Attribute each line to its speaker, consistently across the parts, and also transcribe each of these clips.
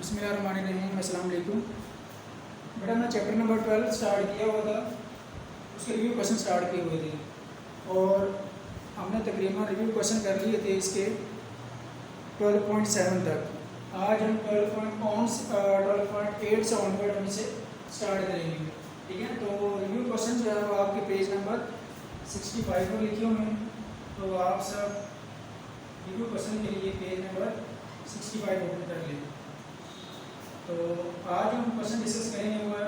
Speaker 1: बिस्मिल्लाहिर्रहमानिर्रहीम, अस्सलाम वालेकुम। बेटा मैं चैप्टर नंबर 12 स्टार्ट किया हुआ था, उसके रिव्यू क्वेश्चन स्टार्ट किए हुए थे और हमने तकरीबन रिव्यू क्वेश्चन कर लिए थे इसके 12.7 तक। आज हम 12.8 से ऑनवर्ड हम इसे स्टार्ट करेंगे। ठीक है, तो रिव्यू क्वेश्चन जो है वो आपके पेज नंबर 65 पर लिखे हुए हैं, तो आप सब रिव्यू क्वेश्चन के लिए पेज नंबर 65 ओपन कर लें। तो आज हम क्वेश्चन डिस्कस करेंगे वो है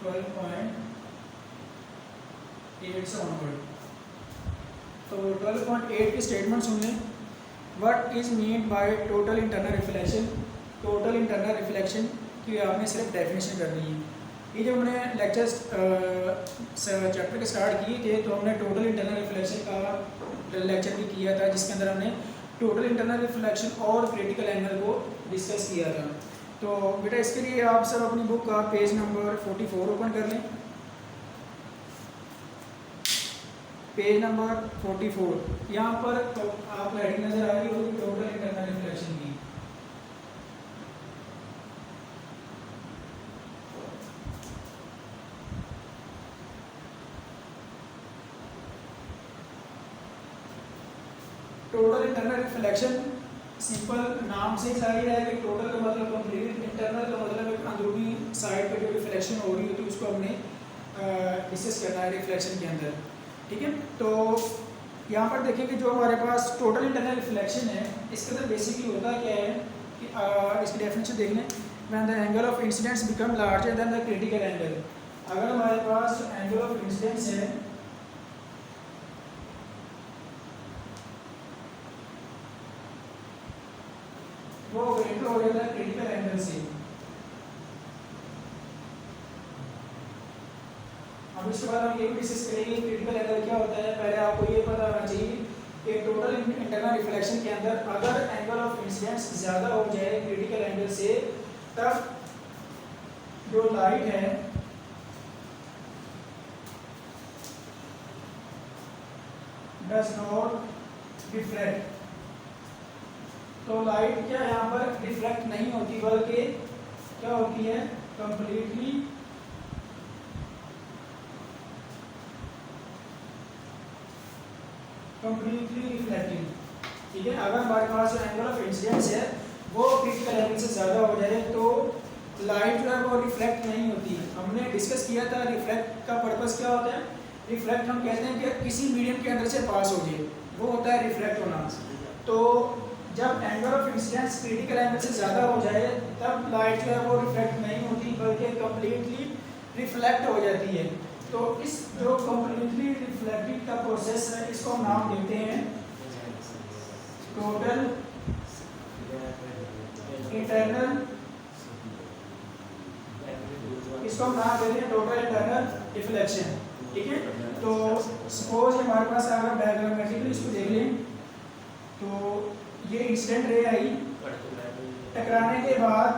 Speaker 1: 12.8 से ऑनवर्ड। तो 12.8 की स्टेटमेंट सुन लें। What is mean by total internal reflection. Total internal reflection की आपने सिर्फ डेफिनेशन करनी है। ये जब हमने लेक्चर्स चैप्टर के स्टार्ट किए थे तो हमने टोटल इंटरनल रिफ्लेक्शन का लेक्चर भी किया था, जिसके अंदर हमने टोटल इंटरनल रिफ्लेक्शन और क्रिटिकल एंगल को डिस्कस किया था। तो बेटा इसके लिए आप सब अपनी बुक का पेज नंबर 44 ओपन कर लें। पेज नंबर 44 यहाँ पर तो आपको हेडिंग नजर आ रही होगी टोटल इंटरनल रिफ्लेक्शन की। टोटल इंटरनल रिफ्लेक्शन सिंपल नाम से जाहिर है कि टोटल का मतलब कंप्लीट, इंटरनल का मतलब अंदरूनी साइड पर जो रिफ्लेक्शन हो रही होती है उसको हमने डिस्कस करना है रिफ्लेक्शन के अंदर। ठीक है, तो यहाँ पर देखिए कि जो हमारे पास टोटल इंटरनल रिफ्लेक्शन है इसके अंदर बेसिकली होता क्या है कि इसकी डेफिनेशन देख लें। When the angle of incidence become larger than the critical angle. अगर हमारे पास एंगल ऑफ इंसिडेंस है वो ग्रेटर हो जाता है क्रिटिकल एंगल से। अब इसके बाद हम ये भी डिस्कस करेंगे क्रिटिकल एंगल क्या होता है। पहले आपको ये पता होना चाहिए कि टोटल इंटरनल रिफ्लेक्शन के अंदर अगर एंगल ऑफ इंसिडेंस ज़्यादा हो जाए क्रिटिकल एंगल से, तब जो लाइट है डज नॉट रिफ्लेक्ट। तो लाइट क्या यहाँ पर रिफ्लेक्ट नहीं होती बल्कि क्या होती है, कंप्लीटली रिफ्लेक्टिंग। ठीक है, अगर हमारे पास एंगल ऑफ इंसिडेंस है वो क्रिटिकल एंगल से ज़्यादा हो जाए तो लाइट जो है वो रिफ्लेक्ट नहीं होती। हमने डिस्कस किया था रिफ्लेक्ट का पर्पस क्या होता है। रिफ्लेक्ट हम कहते हैं कि किसी मीडियम के अंदर से पास हो जाए, वो होता है रिफ्लेक्ट होना। तो जब angle of incidence critical angle से ज़्यादा हो जाए तब लाइट जो है वो रिफ्लेक्ट नहीं होती बल्कि कम्प्लीटली रिफ्लेक्ट हो जाती है। तो इस जो कम्प्लीटली रिफ्लेक्टिंग का प्रोसेस है इसको हम नाम देते हैं टोटल इंटरनल, इसको हम नाम देते हैं टोटल इंटरनल रिफ्लेक्शन। ठीक है, तो सपोज हमारे पास अगर डायग्रामेटिकली इसको देख लें तो ये इंसिडेंट रे आई, टकराने के बाद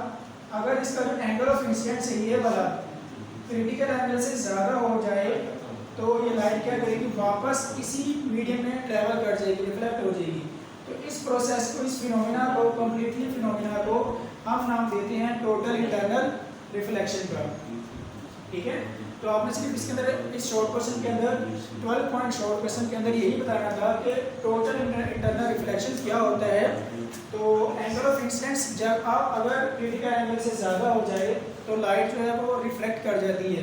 Speaker 1: अगर इसका जो एंगल ऑफ इंसिडेंस है ये वाला क्रिटिकल एंगल से ज़्यादा हो जाए तो ये लाइट क्या करेगी, वापस इसी मीडियम में ट्रैवल कर जाएगी, रिफ्लेक्ट हो जाएगी। तो इस प्रोसेस को, इस फिनोमिना को, कम्प्लीटली फिनोमिना को हम नाम देते हैं टोटल इंटरनल रिफ्लेक्शन का। ठीक है, तो आपने सिर्फ इसके अंदर इस शॉर्ट क्वेश्चन के अंदर 12 पॉइंट शॉर्ट क्वेश्चन के अंदर यही बताना था कि टोटल इंटरनल रिफ्लेक्शन क्या होता है। तो एंगल ऑफ इंसिडेंस जब आप अगर क्रिटिकल एंगल से ज़्यादा हो जाए तो लाइट जो है वो रिफ्लेक्ट कर जाती है,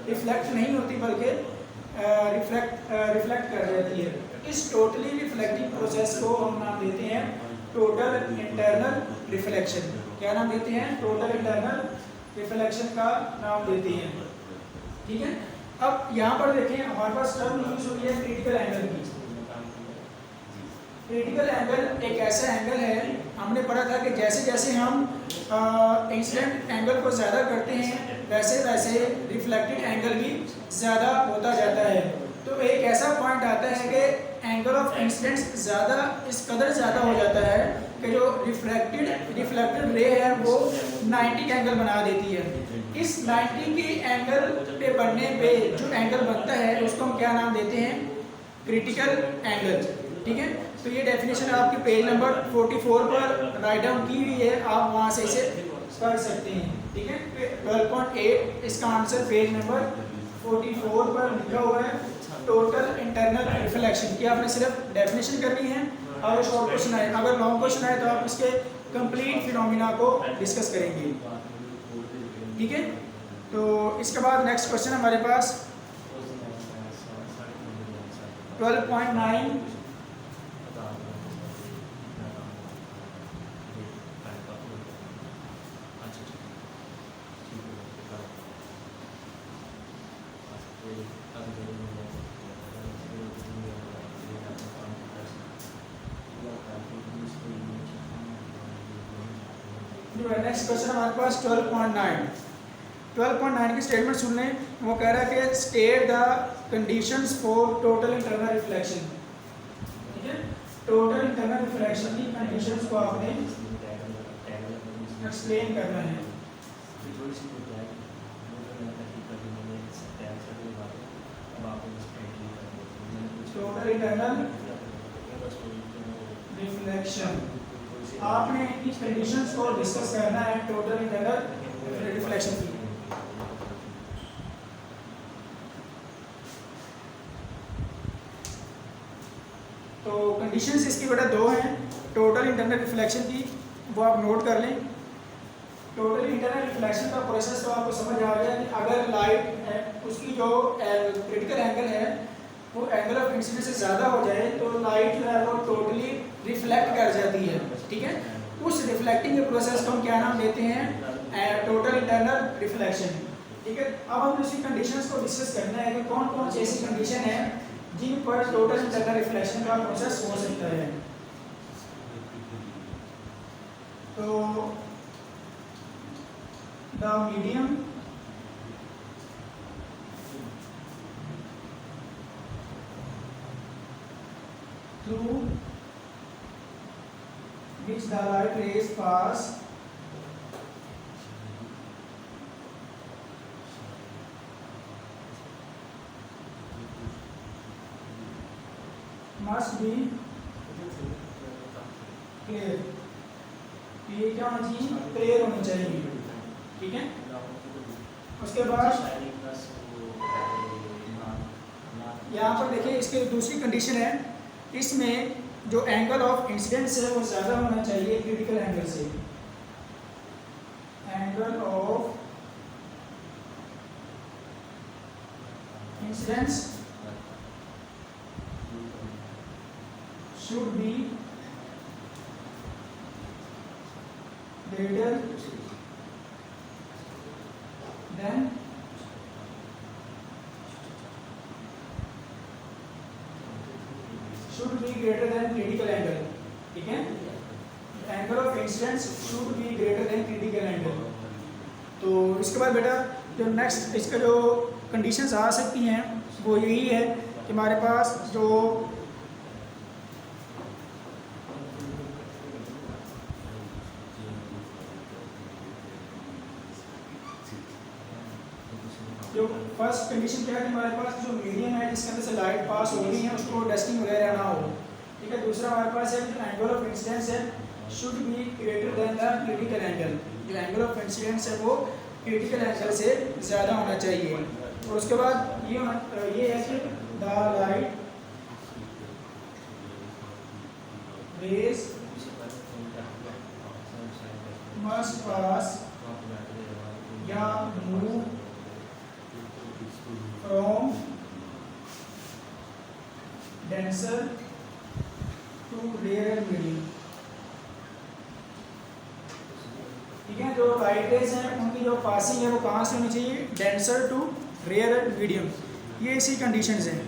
Speaker 1: रिफ्लेक्ट नहीं होती बल्कि रिफ्लेक्ट कर जाती है। इस टोटली रिफ्लेक्टिंग प्रोसेस को हम नाम देते हैं टोटल इंटरनल रिफ्लेक्शन। क्या नाम देते हैं, टोटल इंटरनल रिफ्लेक्शन का नाम देते हैं। ठीक है, अब यहाँ पर देखें हमारे पास टर्म यूज हुई है क्रिटिकल एंगल की। क्रिटिकल एंगल एक ऐसा एंगल है, हमने पढ़ा था कि जैसे जैसे हम इंसिडेंट एंगल को ज़्यादा करते हैं वैसे वैसे रिफ्लेक्टेड एंगल भी ज़्यादा होता जाता है। तो एक ऐसा पॉइंट आता है कि एंगल ऑफ इंसिडेंस ज़्यादा इस कदर ज़्यादा हो जाता है कि जो रिफ्लेक्टेड रे है वो 90 एंगल बना देती है। इस 90 की एंगल पे बनने पे जो एंगल बनता है उसको हम क्या नाम देते हैं, क्रिटिकल एंगल। ठीक है, तो ये डेफिनेशन आपके पेज नंबर 44 पर राइट डाउन की हुई है, आप वहाँ से इसे कर सकते हैं। ठीक है, 12.8 इसका आंसर पेज नंबर 44 पर लिखा हुआ है, टोटल इंटरनल रिफ्लेक्शन की। आपने सिर्फ डेफिनेशन करनी है। अगर शॉर्ट क्वेश्चन आए, अगर लॉन्ग क्वेश्चन आए तो आप इसके कंप्लीट फिनोमिना को डिस्कस करेंगे। ठीक है, तो इसके बाद नेक्स्ट क्वेश्चन हमारे पास 12.9 नेक्स्ट क्वेश्चन हमारे पास 12.9 की स्टेटमेंट सुन लें। वो कह रहा है कि state the conditions for total internal reflection. ठीक है, टोटल इंटरनल रिफ्लेक्शन की कंडीशंस को आपने एक्सप्लेन करना है। टोटल इंटरनल रिफ्लेक्शन आपने इनकी कंडीशंस को डिस्कस करना है, टोटल इंटरनल रिफ्लेक्शन की। तो कंडीशंस इसकी बेटा दो हैं टोटल इंटरनल रिफ्लेक्शन की, वो आप नोट कर लें। टोटल इंटरनल रिफ्लेक्शन का प्रोसेस तो आपको समझ आ गया कि अगर लाइट है उसकी जो क्रिटिकल एंगल है वो एंगल ऑफ इंसिडेंस से ज़्यादा हो जाए तो लाइट जो है वो टोटली रिफ्लेक्ट कर जाती है। ठीक है, उस रिफ्लेक्टिंग के प्रोसेस को हम क्या नाम देते हैं? Total internal reflection. ठीक है, अब हम उसकी कंडीशंस को डिस्कस करना है कि कौन कौन सी ऐसी कंडीशन है जिन पर टोटल इंटरनल रिफ्लेक्शन का प्रोसेस हो सकता है। तो the medium through which the light rays pass must be clear। ये क्या होना चाहिए? क्लियर होनी चाहिए। ठीक है, उसके बाद यहाँ पर देखिए इसकी दूसरी कंडीशन है, इसमें जो एंगल ऑफ इंसिडेंस है वो ज़्यादा होना चाहिए क्रिटिकल एंगल से। Angle of incidence should be greater than should be greater than critical angle। ठीक है, angle of incidence should be greater than critical angle. तो इसके बाद बेटा जो नेक्स्ट इसका जो कंडीशंस आ सकती हैं वो यही है कि हमारे पास जो फर्स्ट कंडीशन क्या है कि हमारे पास जो मीडियम है जिसके अंदर से लाइट पास हो रही है उसको डस्टिंग वगैरह ना हो। ठीक है, दूसरा हमारे पास है जो एंगल ऑफ इंसिडेंस है should be greater than the critical angle. जो एंगल ऑफ इंसिडेंस है वो क्रिटिकल एंगल से ज़्यादा होना चाहिए। और उसके बाद ये है कि the light rays must pass या move from denser to rare medium. ठीक है, जो लाइट रेज हैं उनकी जो पासिंग है वो कहाँ से होनी चाहिए? Denser to rare medium. ये इसी कंडीशंस हैं।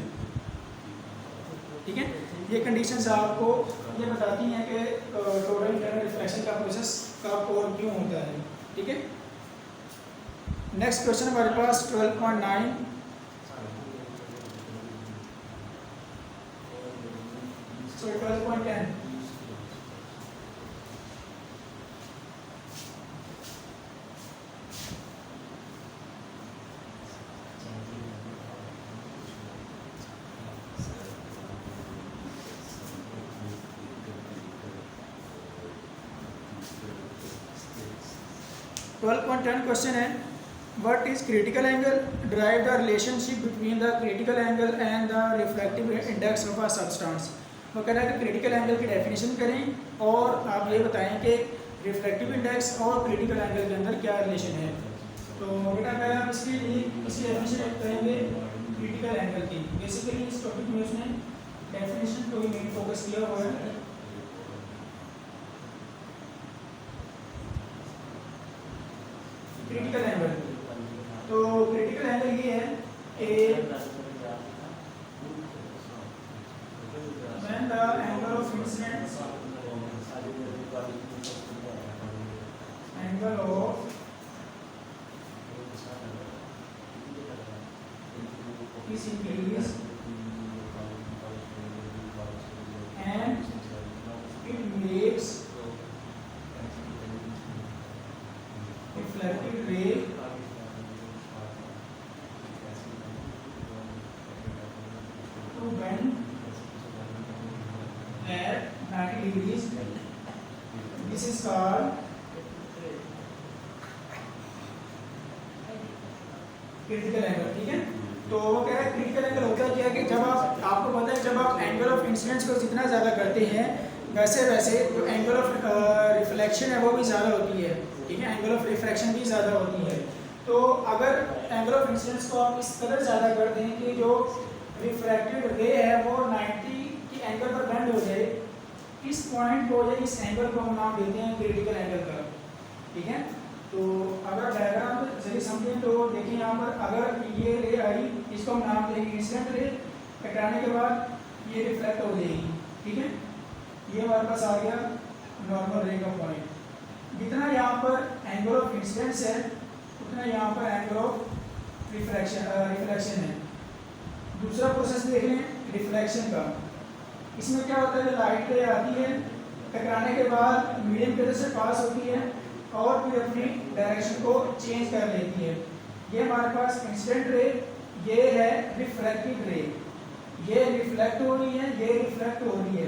Speaker 1: ठीक है, ये कंडीशंस आपको ये बताती हैं कि टोटल इंटरनल रिफ्लेक्शन का प्रोसेस कब और क्यों होता है। ठीक है, नेक्स्ट क्वेश्चन हमारे पास 12.9 12.10
Speaker 2: 12.10
Speaker 1: 12.10 क्वेश्चन है, what is critical angle, drive the relationship between the critical angle and the reflective index of a substance. वो कह रहा है कि क्रिटिकल एंगल की डेफिनेशन करें और आप ये बताएं कि रिफ्लेक्टिव इंडेक्स और क्रिटिकल एंगल के अंदर क्या रिलेशन है। तो बेटा पहले हम इसके लिए इसी डेफिनेशन करेंगे क्रिटिकल एंगल की। बेसिकली इस टॉपिक में उसने डेफिनेशन को ही मेन फोकस किया हुआ है। क्रिटिकल एंगल, तो क्रिटिकल एंगल ये है कि when the angle of incidence angle of is increased and it makes reflected ray to bend at 90 degrees. This is called critical angle. ठीक है, तो वो कह रहा है क्रिटिकल एंगल होता है क्या कि जब आपको पता है जब आप एंगल ऑफ इंसिडेंस को जितना ज़्यादा करते हैं वैसे वैसे जो एंगल ऑफ रिफ्लेक्शन है वो भी ज़्यादा होती है। ठीक है, एंगल ऑफ रिफ्रैक्शन भी ज़्यादा होती है। तो अगर एंगल ऑफ इंसिडेंस को आप इस कदर ज़्यादा कर दें कि जो रिफ्रैक्टेड रे है वो 90 की एंगल पर बेंड हो जाए, इस पॉइंट को या इस एंगल को हम नाम देते हैं क्रिटिकल एंगल का। ठीक है, तो अगर डायग्राम सही समझें तो देखिए यहाँ पर अगर ये रे आई, इसको हम नाम देंगे इंसिडेंट रे, टकराने के बाद ये रिफ्लेक्ट हो जाएगी। ठीक है, ये हमारे पास आ गया नॉर्मल रे का पॉइंट। जितना यहाँ पर एंगल ऑफ इंसिडेंस है उतना यहाँ पर एंगल ऑफ रिफ्लेक्शन है। दूसरा प्रोसेस देख लें रिफ्लेक्शन का। इसमें क्या होता है, लाइट रे आती है, टकराने के बाद मीडियम की तरफ से पास होती है और फिर अपनी डायरेक्शन को चेंज कर लेती है। ये हमारे पास इंसिडेंट रे, ये है रिफ्रैक्टेड रे। ये रिफ्लेक्ट हो रही है, ये रिफ्लेक्ट हो रही है।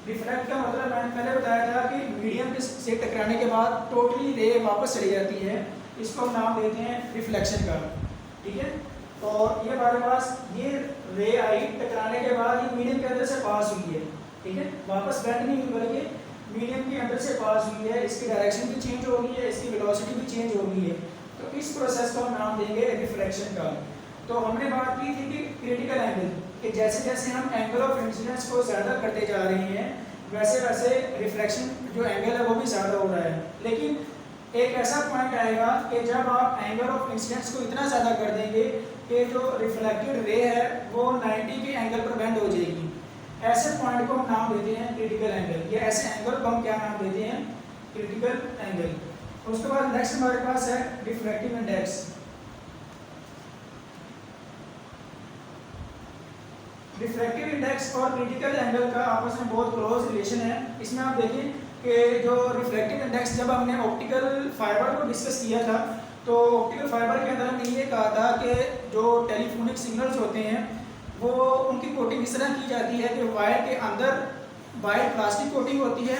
Speaker 1: रिफ्लेक्ट का मतलब मैंने पहले बताया था कि मीडियम से टकराने के बाद टोटली रे वापस चली जाती है, इसको हम नाम देते हैं रिफ्लेक्शन का। ठीक है, और ये हमारे पास ये रे आई, टकराने के बाद ये मीडियम के अंदर से पास हुई है। ठीक है, वापस बेंड नहीं हुई बल्कि मीडियम के अंदर से पास हुई है, इसकी डायरेक्शन भी चेंज हो गई है, इसकी वेलोसिटी भी चेंज हो गई है। तो इस प्रोसेस को हम नाम देंगे रिफ्लेक्शन का। तो हमने बात की थी कि क्रिटिकल एंगल कि जैसे जैसे हम एंगल ऑफ इंसिडेंस को ज़्यादा करते जा रहे हैं वैसे वैसे रिफ्लेक्शन जो एंगल है वो भी ज़्यादा हो रहा है। लेकिन एक ऐसा पॉइंट आएगा कि जब आप एंगल ऑफ इंसिडेंस को इतना ज़्यादा कर देंगे कि जो रिफ्लेक्टेड रे है वो 90 के एंगल पर बेंड हो जाएगी। ऐसे पॉइंट को हम नाम देते हैं क्रिटिकल एंगल। ये ऐसे एंगल को हम क्या नाम देते हैं, क्रिटिकल एंगल। उसके बाद नेक्स्ट हमारे पास है रिफ्रैक्टिव इंडेक्स। रिफ्रैक्टिव इंडेक्स और क्रिटिकल एंगल का आपस में बहुत क्लोज रिलेशन है। इसमें आप देखें कि जो रिफ्रैक्टिव इंडेक्स, जब हमने ऑप्टिकल फाइबर को डिस्कस किया था तो ऑप्टिकल फाइबर के अंदर हमने ये कहा था कि जो टेलीफोनिक सिग्नल्स होते हैं वो उनकी कोटिंग इस तरह की जाती है कि वायर के अंदर वायर प्लास्टिक कोटिंग होती है,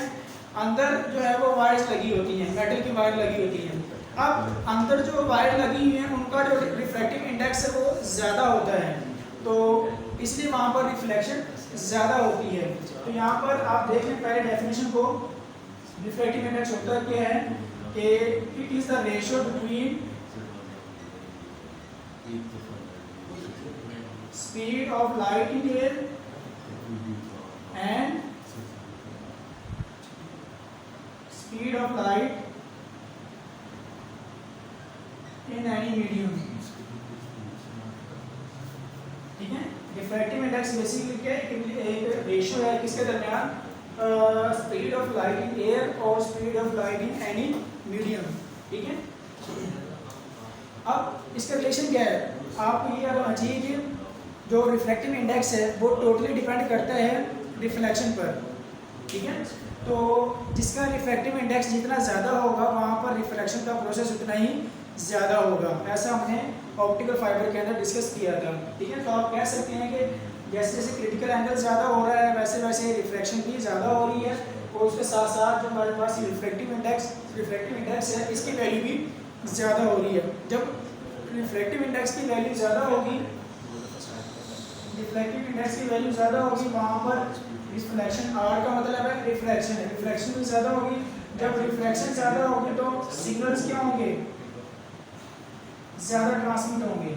Speaker 1: अंदर जो है वो वायर्स लगी होती हैं, मेटल की वायर लगी होती हैं। अब अंदर जो वायर लगी हुई हैं उनका जो रिफ्रैक्टिव इंडेक्स है वो ज़्यादा होता है, तो इसलिए वहाँ पर रिफ्लेक्शन ज़्यादा होती है। तो यहाँ पर आप देख लें पहले डेफिनेशन को। रिफ्रैक्टिव इंडेक्स होता क्या है कि it is the ratio between speed of light in air and speed of light in any medium। ठीक है, रिफ्रैक्टिव इंडेक्स बेसिकली क्या है, एक रेशियो है किसके दरमियान, speed of light in air और speed of light in any medium. ठीक है, अब इसका रिलेशन क्या है, आपको ये आना चाहिए कि जो रिफ्रैक्टिव इंडेक्स है वो टोटली डिपेंड करता है रिफ्लेक्शन पर। ठीक है, तो जिसका रिफ्रैक्टिव इंडेक्स जितना ज़्यादा होगा वहाँ पर रिफ्लेक्शन का प्रोसेस उतना ही ज़्यादा होगा। ऐसा हमने ऑप्टिकल फाइबर के अंदर डिस्कस किया था। ठीक है, तो आप कह सकते हैं कि जैसे जैसे क्रिटिकल एंगल ज़्यादा हो रहा है वैसे वैसे रिफ्लेक्शन भी ज़्यादा हो रही है, और उसके साथ साथ जो हमारे पास रिफ्रैक्टिव इंडेक्स है इसकी वैल्यू भी ज़्यादा हो रही है। जब रिफ्रैक्टिव इंडेक्स की वैल्यू ज़्यादा होगी, रिफ्रैक्टिव इंडेक्स की वैल्यू ज़्यादा होगी, वहाँ पर रिफ्लेक्शन, आर का मतलब है रिफ्रैक्शन है, रिफ्रैक्शन भी ज़्यादा होगी। जब रिफ्लेक्शन ज़्यादा होगी तो सिग्नल्स क्या होंगे, ज़्यादा ट्रांसमिट होंगे।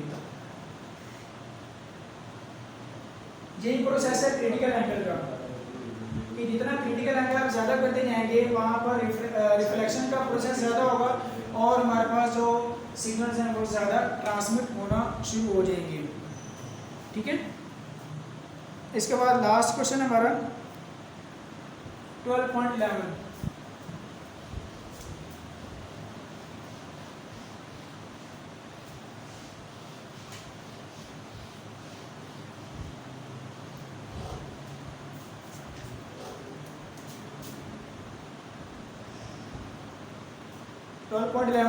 Speaker 1: यही प्रोसेस है क्रिटिकल एंगल का, कि जितना क्रिटिकल एंगल आप ज़्यादा करते जाएंगे वहाँ पर रिफ्लेक्शन का प्रोसेस ज़्यादा होगा और हमारे पास जो सिग्नल्स हैं वो ज़्यादा ट्रांसमिट होना शुरू हो जाएंगे। ठीक है, इसके बाद लास्ट क्वेश्चन है हमारा 12.11।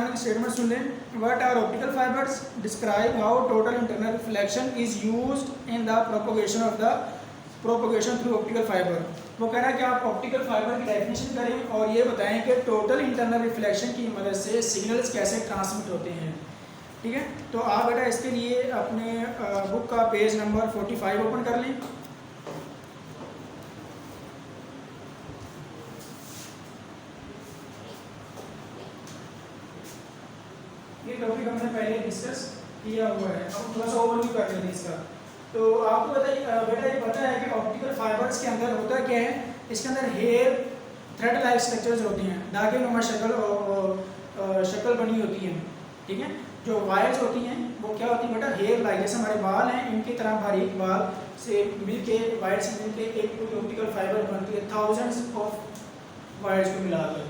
Speaker 1: की स्टेटमेंट सुन लें। What are optical fibres, describe how total internal reflection is used in the propagation through optical fibre. वो कह रहा है कि आप ऑप्टिकल फाइबर की डेफिनेशन करें और ये बताएं कि टोटल इंटरनल रिफ्लेक्शन की मदद से सिग्नल्स कैसे ट्रांसमिट होते हैं। ठीक है, तो आप बेटा इसके लिए अपने बुक का पेज नंबर 45 ओपन कर लें। ये टॉपिक हमने पहले डिस्कस किया हुआ है, अब थोड़ा सा ओवरव्यू कर लेते हैं इसका। तो आपको बेटा ये पता है कि ऑप्टिकल फाइबर्स के अंदर होता क्या है, इसके अंदर हेयर थ्रेड लाइक स्ट्रक्चर्स होती हैं, धागे नुमा शक्ल बनी होती है। ठीक है, जो वायर्स होती हैं वो क्या होती है बेटा, हेयर लाइक, जैसे हमारे बाल हैं इनकी तरह बारीक बाल से मिलके, वायर से मिलके एक पूरी ऑप्टिकल फाइबर बनती है, थाउजेंड्स ऑफ वायर्स को मिलाकर।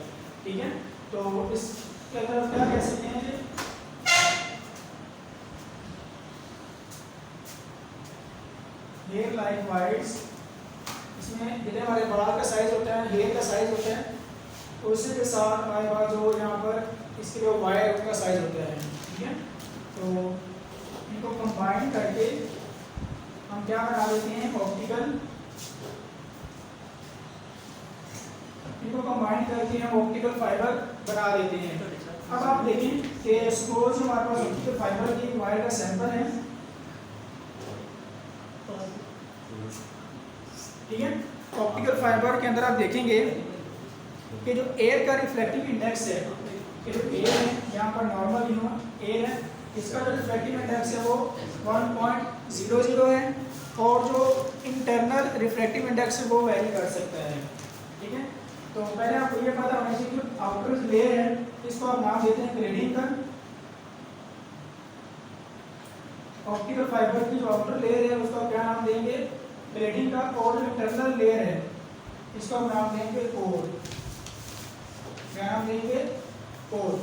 Speaker 1: ठीक है, तो इसके अंदर क्या कह सकते हैं, हेयर लाइक वायर्स, इसमें जितने हमारे बाल का साइज होता है, हेयर का साइज होता है, तो उसी के साथ हमारे पास जो यहाँ पर इसके जो वायर उनका साइज होता है। ठीक है, तो इनको कंबाइन करके हम क्या बना देते हैं, ऑप्टिकल, इनको कंबाइन करके हम ऑप्टिकल फाइबर बना देते हैं। अब आप देखें कि सपोज हमारे पास ऑप्टिकल फाइबर की वायर का सैंपल है। ठीक है, ऑप्टिकल फाइबर के अंदर आप देखेंगे कि जो एयर का रिफ्लेक्टिव इंडेक्स है, कि जो एयर है यहाँ पर नॉर्मल एयर है, इसका जो रिफ्लेक्टिव इंडेक्स है वो 1.00 है और जो इंटरनल रिफ्लेक्टिव इंडेक्स है वो वैरी कर सकता है। ठीक है, तो पहले आपको ये पता होना चाहिए कि आउटर लेयर है, इसको आप नाम देते हैं ग्रेडिंग का। ऑप्टिकल फाइबर की जो आउटर लेयर है उसका क्या नाम देंगे, ग्रेडिंग का, और जो इंटरनल लेयर है इसको हम नाम देंगे कोर। क्या नाम देंगे, कोर।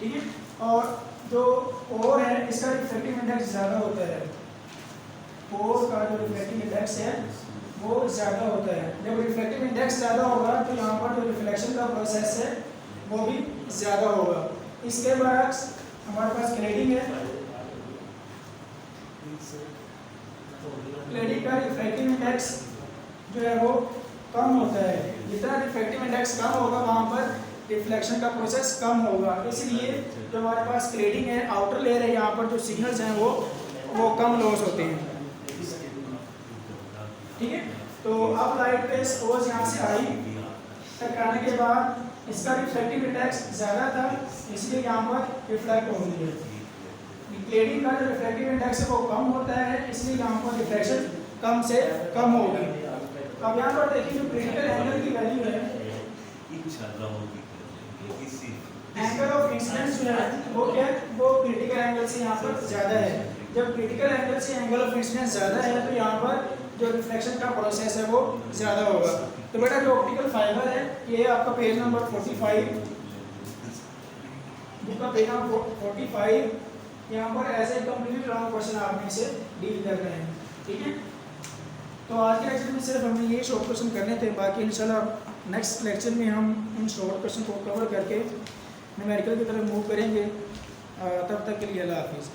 Speaker 1: ठीक है, और जो कोर है इसका रिफ्लेक्टिव इंडेक्स ज़्यादा होता है, कोर का जो रिफ्लेक्टिव इंडेक्स है वो ज़्यादा होता है। जब रिफ्लेक्टिव इंडेक्स ज़्यादा होगा तो यहाँ पर जो रिफ्लेक्शन का प्रोसेस है वो भी ज़्यादा होगा। इसके बाद हमारे पास ग्रेडिंग है, ग्रेडिंग का रिफ्लेक्टिव इंडेक्स जो है वो कम होता है। जितना रिफ्लेक्टिव इंडेक्स कम होगा वहाँ पर रिफ्लेक्शन का प्रोसेस कम होगा, इसलिए जो हमारे पास ग्रेडिंग है, आउटर लेयर है, यहाँ पर जो सिग्नल्स हैं वो कम लॉस होते हैं। ठीक है, तो अब लाइट पे सपोज यहाँ से आई, टकराने के बाद इसका रिफ्लेक्टिव इंडेक्स ज़्यादा था इसलिए यहाँ पर रिफ्लेक्ट हो रही है। ग्रेडिंग का जो रिफ्लेक्टिव इंडेक्स है वो कम होता है इसलिए यहाँ पर रिफ्लेक्शन कम से कम होगी। अब यहाँ पर देखिए जो क्रिटिकल एंगल की वैल्यू है, एंगल ऑफ इंसिडेंस जो है वो क्या है, वो क्रिटिकल एंगल से यहाँ पर ज़्यादा है। जब क्रिटिकल एंगल से एंगल ऑफ इंसिडेंस ज़्यादा है तो यहाँ पर जो रिफ्लेक्शन का प्रोसेस है वो ज़्यादा होगा। तो बेटा जो ऑप्टिकल फाइबर है ये आपका पेज नंबर 45, बुक का पेज नंबर 45, यहाँ पर ऐसे कंप्लीट राउंड क्वेश्चन आपने इसे डील कर रहे हैं। ठीक है, तो आज के लेक्चर में सिर्फ हमने ये शॉर्ट क्वेश्चन करने थे, बाकी इंशाल्लाह नेक्स्ट लेक्चर में हम इन शॉर्ट क्वेश्चन को कवर करके न्यूमेरिकल की तरफ मूव करेंगे। तब तक के लिए अल्लाह हाफिज़।